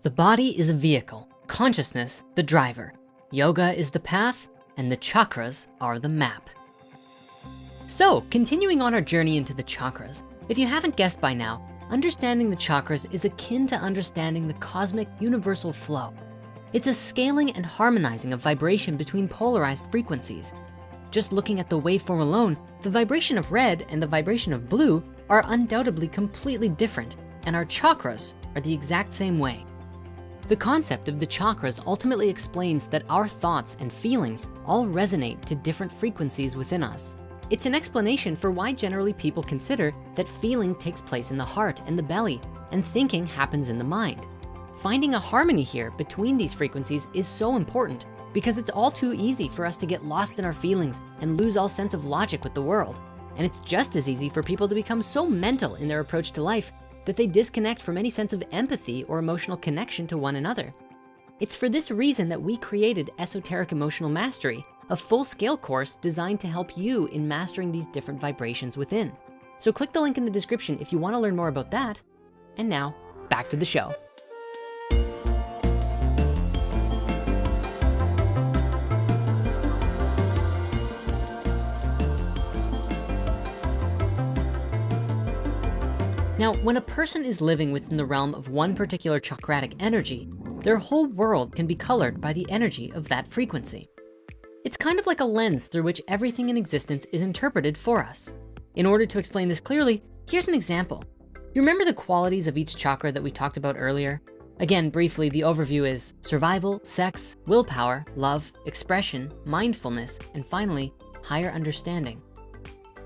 The body is a vehicle, consciousness the driver. Yoga is the path, and the chakras are the map. So, continuing on our journey into the chakras, if you haven't guessed by now, understanding the chakras is akin to understanding the cosmic universal flow. It's a scaling and harmonizing of vibration between polarized frequencies. Just looking at the waveform alone, the vibration of red and the vibration of blue are undoubtedly completely different, and our chakras are the exact same way. The concept of the chakras ultimately explains that our thoughts and feelings all resonate to different frequencies within us. It's an explanation for why generally people consider that feeling takes place in the heart and the belly, and thinking happens in the mind. Finding a harmony here between these frequencies is so important because it's all too easy for us to get lost in our feelings and lose all sense of logic with the world. And it's just as easy for people to become so mental in their approach to life that they disconnect from any sense of empathy or emotional connection to one another. It's for this reason that we created Esoteric Emotional Mastery, a full-scale course designed to help you in mastering these different vibrations within. So click the link in the description if you wanna learn more about that. And now, back to the show. Now, when a person is living within the realm of one particular chakratic energy, their whole world can be colored by the energy of that frequency. It's kind of like a lens through which everything in existence is interpreted for us. In order to explain this clearly, here's an example. You remember the qualities of each chakra that we talked about earlier? Again, briefly, the overview is survival, sex, willpower, love, expression, mindfulness, and finally, higher understanding.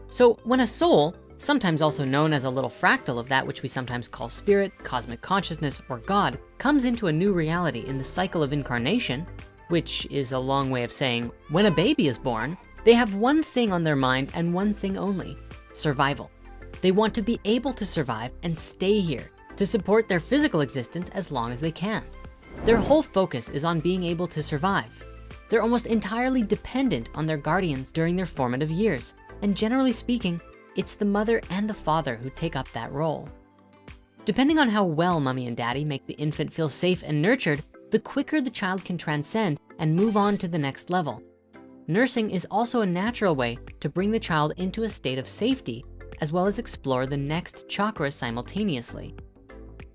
So when a soul, sometimes also known as a little fractal of that which we sometimes call spirit, cosmic consciousness, or God, comes into a new reality in the cycle of incarnation, which is a long way of saying when a baby is born, they have one thing on their mind and one thing only, survival. They want to be able to survive and stay here to support their physical existence as long as they can. Their whole focus is on being able to survive. They're almost entirely dependent on their guardians during their formative years, and generally speaking, it's the mother and the father who take up that role. Depending on how well mommy and daddy make the infant feel safe and nurtured, the quicker the child can transcend and move on to the next level. Nursing is also a natural way to bring the child into a state of safety, as well as explore the next chakra simultaneously.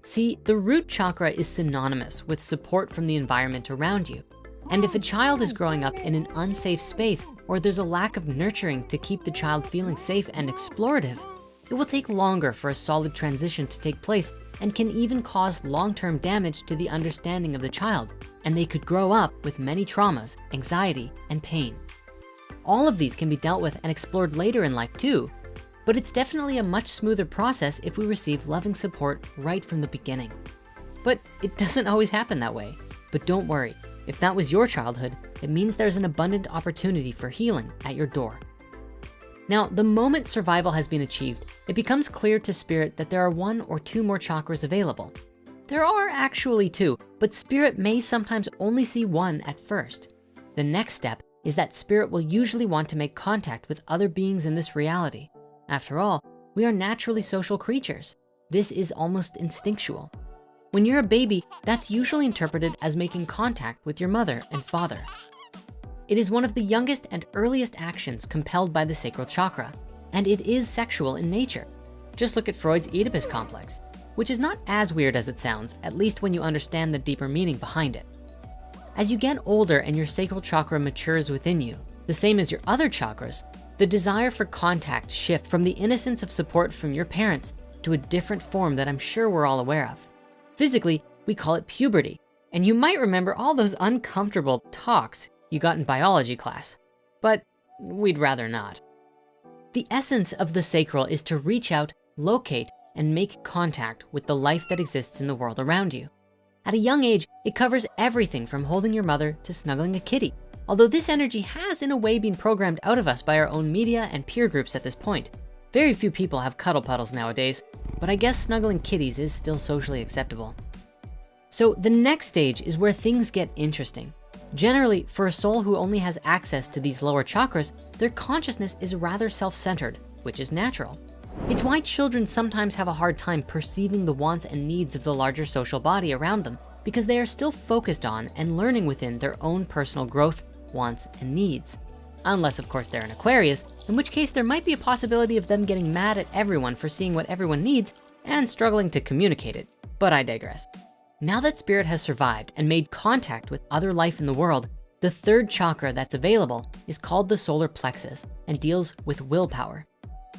See, the root chakra is synonymous with support from the environment around you. And if a child is growing up in an unsafe space, or there's a lack of nurturing to keep the child feeling safe and explorative, it will take longer for a solid transition to take place and can even cause long-term damage to the understanding of the child, and they could grow up with many traumas, anxiety, and pain. All of these can be dealt with and explored later in life too, but it's definitely a much smoother process if we receive loving support right from the beginning. But it doesn't always happen that way. But don't worry, if that was your childhood, it means there's an abundant opportunity for healing at your door. Now, the moment survival has been achieved, it becomes clear to spirit that there are one or two more chakras available. There are actually two, but spirit may sometimes only see one at first. The next step is that spirit will usually want to make contact with other beings in this reality. After all, we are naturally social creatures. This is almost instinctual. When you're a baby, that's usually interpreted as making contact with your mother and father. It is one of the youngest and earliest actions compelled by the sacral chakra, and it is sexual in nature. Just look at Freud's Oedipus complex, which is not as weird as it sounds, at least when you understand the deeper meaning behind it. As you get older and your sacral chakra matures within you, the same as your other chakras, the desire for contact shifts from the innocence of support from your parents to a different form that I'm sure we're all aware of. Physically, we call it puberty, and you might remember all those uncomfortable talks you got in biology class, but we'd rather not. The essence of the sacral is to reach out, locate, and make contact with the life that exists in the world around you. At a young age, it covers everything from holding your mother to snuggling a kitty, although this energy has in a way been programmed out of us by our own media and peer groups at this point. Very few people have cuddle puddles nowadays, but I guess snuggling kitties is still socially acceptable. So the next stage is where things get interesting. Generally, for a soul who only has access to these lower chakras, their consciousness is rather self-centered, which is natural. It's why children sometimes have a hard time perceiving the wants and needs of the larger social body around them because they are still focused on and learning within their own personal growth, wants, and needs. Unless of course they're an Aquarius, in which case there might be a possibility of them getting mad at everyone for seeing what everyone needs and struggling to communicate it, but I digress. Now that spirit has survived and made contact with other life in the world, the third chakra that's available is called the solar plexus and deals with willpower.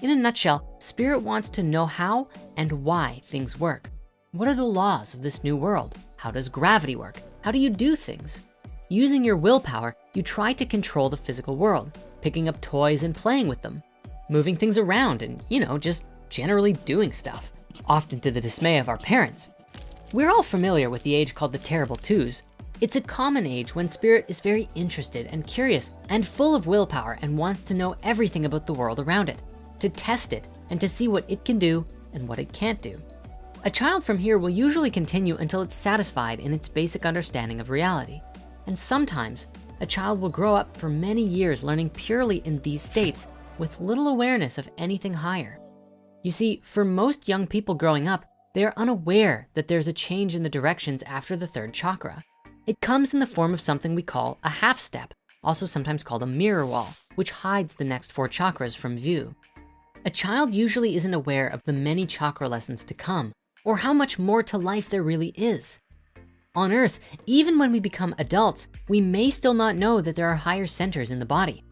In a nutshell, spirit wants to know how and why things work. What are the laws of this new world? How does gravity work? How do you do things? Using your willpower, you try to control the physical world, picking up toys and playing with them, moving things around and, just generally doing stuff, often to the dismay of our parents. We're all familiar with the age called the terrible twos. It's a common age when spirit is very interested and curious and full of willpower and wants to know everything about the world around it, to test it and to see what it can do and what it can't do. A child from here will usually continue until it's satisfied in its basic understanding of reality. And sometimes a child will grow up for many years learning purely in these states with little awareness of anything higher. You see, for most young people growing up, they are unaware that there's a change in the directions after the third chakra. It comes in the form of something we call a half step, also sometimes called a mirror wall, which hides the next 4 chakras from view. A child usually isn't aware of the many chakra lessons to come or how much more to life there really is. On Earth, even when we become adults, we may still not know that there are higher centers in the body.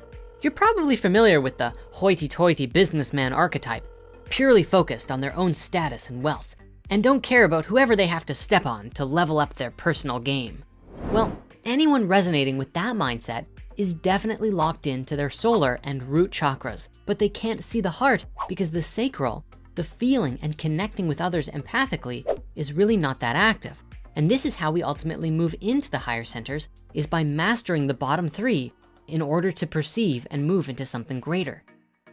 You're probably familiar with the hoity-toity businessman archetype, purely focused on their own status and wealth, and don't care about whoever they have to step on to level up their personal game. Well, anyone resonating with that mindset is definitely locked into their solar and root chakras, but they can't see the heart because the sacral, the feeling and connecting with others empathically, is really not that active. And this is how we ultimately move into the higher centers, is by mastering the bottom 3 in order to perceive and move into something greater.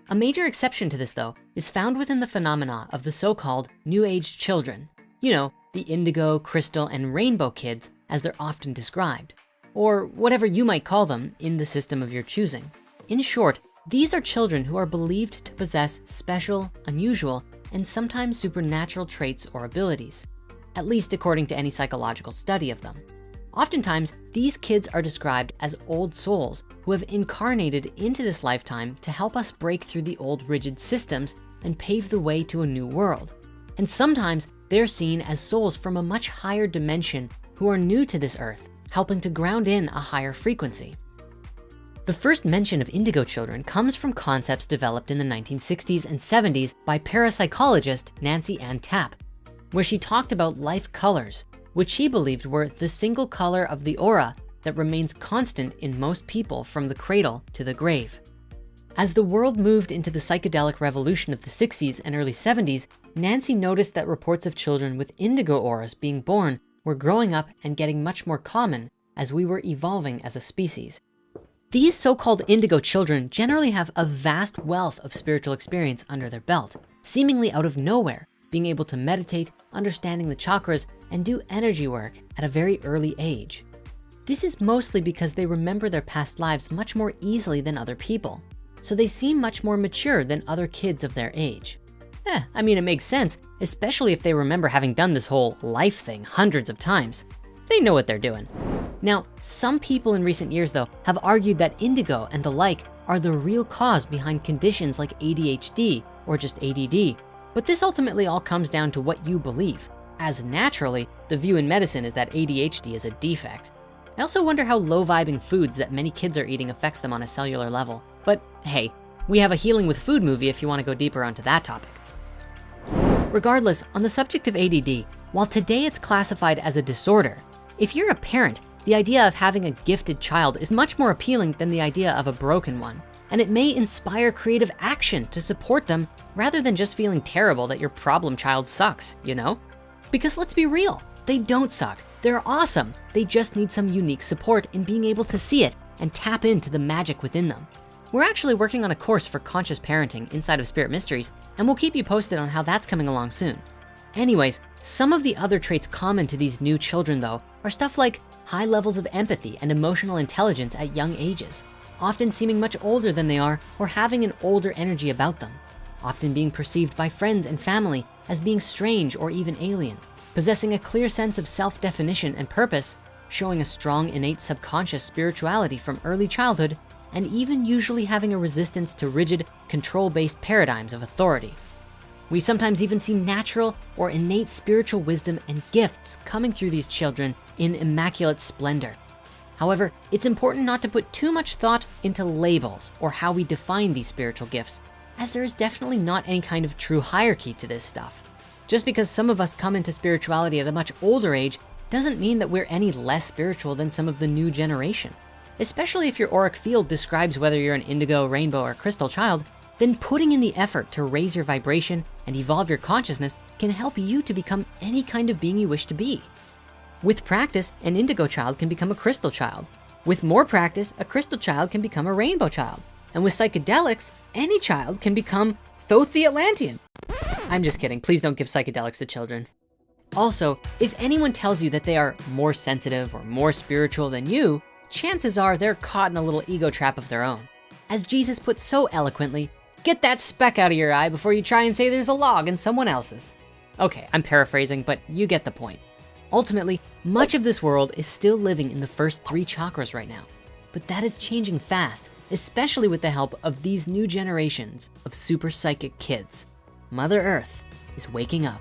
A major exception to this though is found within the phenomena of the so-called New Age children. The indigo, crystal, and rainbow kids as they're often described, or whatever you might call them in the system of your choosing. In short, these are children who are believed to possess special, unusual, and sometimes supernatural traits or abilities, at least according to any psychological study of them. Oftentimes, these kids are described as old souls who have incarnated into this lifetime to help us break through the old rigid systems and pave the way to a new world. And sometimes they're seen as souls from a much higher dimension who are new to this earth, helping to ground in a higher frequency. The first mention of indigo children comes from concepts developed in the 1960s and 70s by parapsychologist Nancy Ann Tapp, where she talked about life colors, which she believed were the single color of the aura that remains constant in most people from the cradle to the grave. As the world moved into the psychedelic revolution of the 60s and early 70s, Nancy noticed that reports of children with indigo auras being born were growing up and getting much more common as we were evolving as a species. These so-called indigo children generally have a vast wealth of spiritual experience under their belt, seemingly out of nowhere, being able to meditate, understanding the chakras, and do energy work at a very early age. This is mostly because they remember their past lives much more easily than other people, so they seem much more mature than other kids of their age. It makes sense, especially if they remember having done this whole life thing hundreds of times. They know what they're doing. Now, some people in recent years though have argued that indigo and the like are the real cause behind conditions like ADHD or just ADD, but this ultimately all comes down to what you believe, as naturally, the view in medicine is that ADHD is a defect. I also wonder how low-vibing foods that many kids are eating affects them on a cellular level. But hey, we have a Healing with Food movie if you wanna go deeper onto that topic. Regardless, on the subject of ADD, while today it's classified as a disorder, if you're a parent, the idea of having a gifted child is much more appealing than the idea of a broken one. And it may inspire creative action to support them rather than just feeling terrible that your problem child sucks, Because let's be real, they don't suck. They're awesome. They just need some unique support in being able to see it and tap into the magic within them. We're actually working on a course for conscious parenting inside of Spirit Mysteries, and we'll keep you posted on how that's coming along soon. Anyways, some of the other traits common to these new children though are stuff like high levels of empathy and emotional intelligence at young ages, often seeming much older than they are or having an older energy about them, often being perceived by friends and family as being strange or even alien, possessing a clear sense of self-definition and purpose, showing a strong innate subconscious spirituality from early childhood, and even usually having a resistance to rigid, control-based paradigms of authority. We sometimes even see natural or innate spiritual wisdom and gifts coming through these children in immaculate splendor. However, it's important not to put too much thought into labels or how we define these spiritual gifts, as there is definitely not any kind of true hierarchy to this stuff. Just because some of us come into spirituality at a much older age doesn't mean that we're any less spiritual than some of the new generation. Especially if your auric field describes whether you're an indigo, rainbow, or crystal child, then putting in the effort to raise your vibration and evolve your consciousness can help you to become any kind of being you wish to be. With practice, an indigo child can become a crystal child. With more practice, a crystal child can become a rainbow child. And with psychedelics, any child can become Thoth the Atlantean. I'm just kidding, please don't give psychedelics to children. Also, if anyone tells you that they are more sensitive or more spiritual than you, chances are they're caught in a little ego trap of their own. As Jesus put so eloquently, get that speck out of your eye before you try and say there's a log in someone else's. Okay, I'm paraphrasing, but you get the point. Ultimately, much of this world is still living in the first 3 chakras right now, but that is changing fast, especially with the help of these new generations of super psychic kids. Mother Earth is waking up.